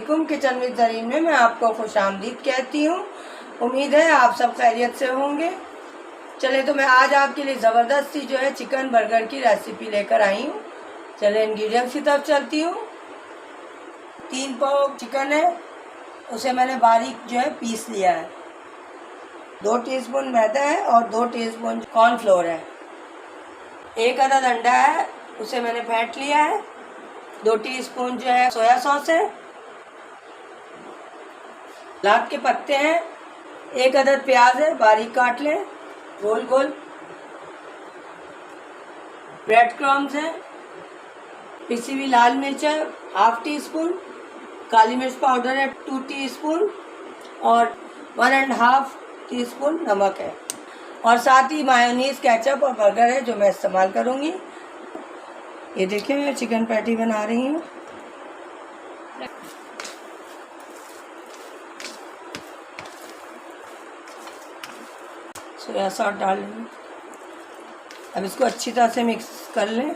अस्सलामुअलैकुम। Kitchen with Zareen में मैं आपको खुशामदीद कहती हूँ। उम्मीद है आप सब खैरियत से होंगे। चले तो मैं आज आपके लिए ज़बरदस्त सी जो है चिकन बर्गर की रेसिपी लेकर आई हूँ। चले इंग्रेडिएंट्स की तरफ चलती हूँ। 3 पाव चिकन है, उसे मैंने बारीक जो है पीस लिया है। 2 टीस्पून मैदा है और 2 टीस्पून कॉर्नफ्लोर है। 1 अदद अंडा है, उसे मैंने फेंट लिया है। 2 टीस्पून जो है सोया सॉस है। सलाद के पत्ते हैं। 1 अदद प्याज है, बारीक काट लें गोल गोल। ब्रेड क्रम्स है। पिसी हुई लाल मिर्च है 1/2 टीस्पून। काली मिर्च पाउडर है 2 टीस्पून और 1.5 टीस्पून नमक है। और साथ ही मायोनीज, केचप और बर्गर है जो मैं इस्तेमाल करूँगी। ये देखिए मैं चिकन पैटी बना रही हूँ। सोया सॉस डाल लेंगे। अब इसको अच्छी तरह से मिक्स कर लें।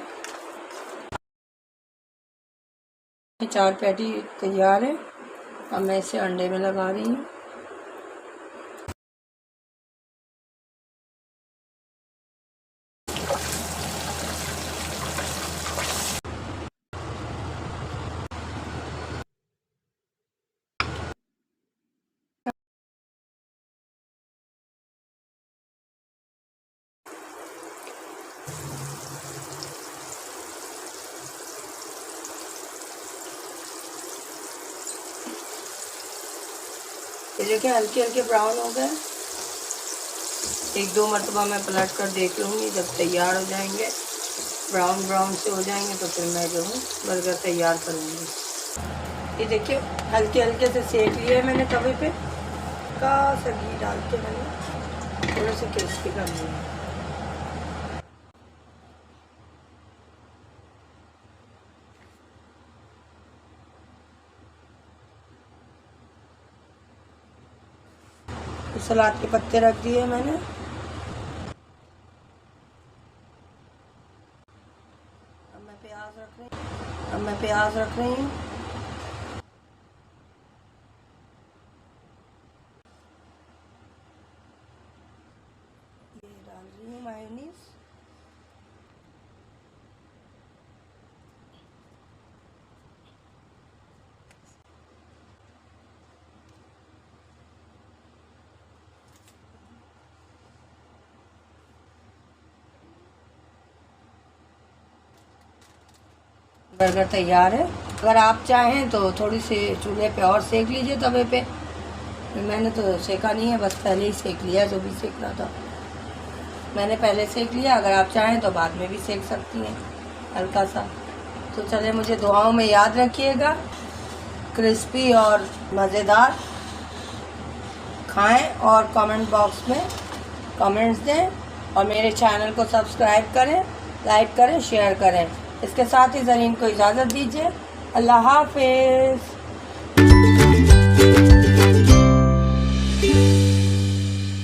4 पैटी तैयार है। अब मैं इसे अंडे में लगा रही हूँ। ये देखिए हल्के हल्के ब्राउन हो गए। 1-2 मरतबा मैं पलट कर देख लूँगी। जब तैयार हो जाएंगे, ब्राउन ब्राउन से हो जाएंगे, तो फिर मैं जो है बर्गर तैयार करूँगी। ये देखिए हल्के हल्के से सेक लिया है मैंने तवे पे। का घी डाल के मैंने थोड़े से क्रिस्पी कर लिया। सलाद के पत्ते रख दिए मैंने। अब मैं प्याज रख रही हूँ। ये डाल रही हूँ मायोनीज। बर्गर तैयार है। अगर आप चाहें तो थोड़ी सी चूल्हे पे और सेक लीजिए तवे पे। मैंने तो सेका नहीं है, बस पहले ही सेक लिया जो भी सेकना था। मैंने पहले सेक लिया। अगर आप चाहें तो बाद में भी सेक सकती हैं हल्का सा। तो चले, मुझे दुआओं में याद रखिएगा। क्रिस्पी और मज़ेदार खाएं और कमेंट बॉक्स में कमेंट्स दें और मेरे चैनल को सब्सक्राइब करें, लाइक करें, शेयर करें। इसके साथ ही ज़रीन को इजाज़त दीजिए। अल्लाह हाफ़िज़।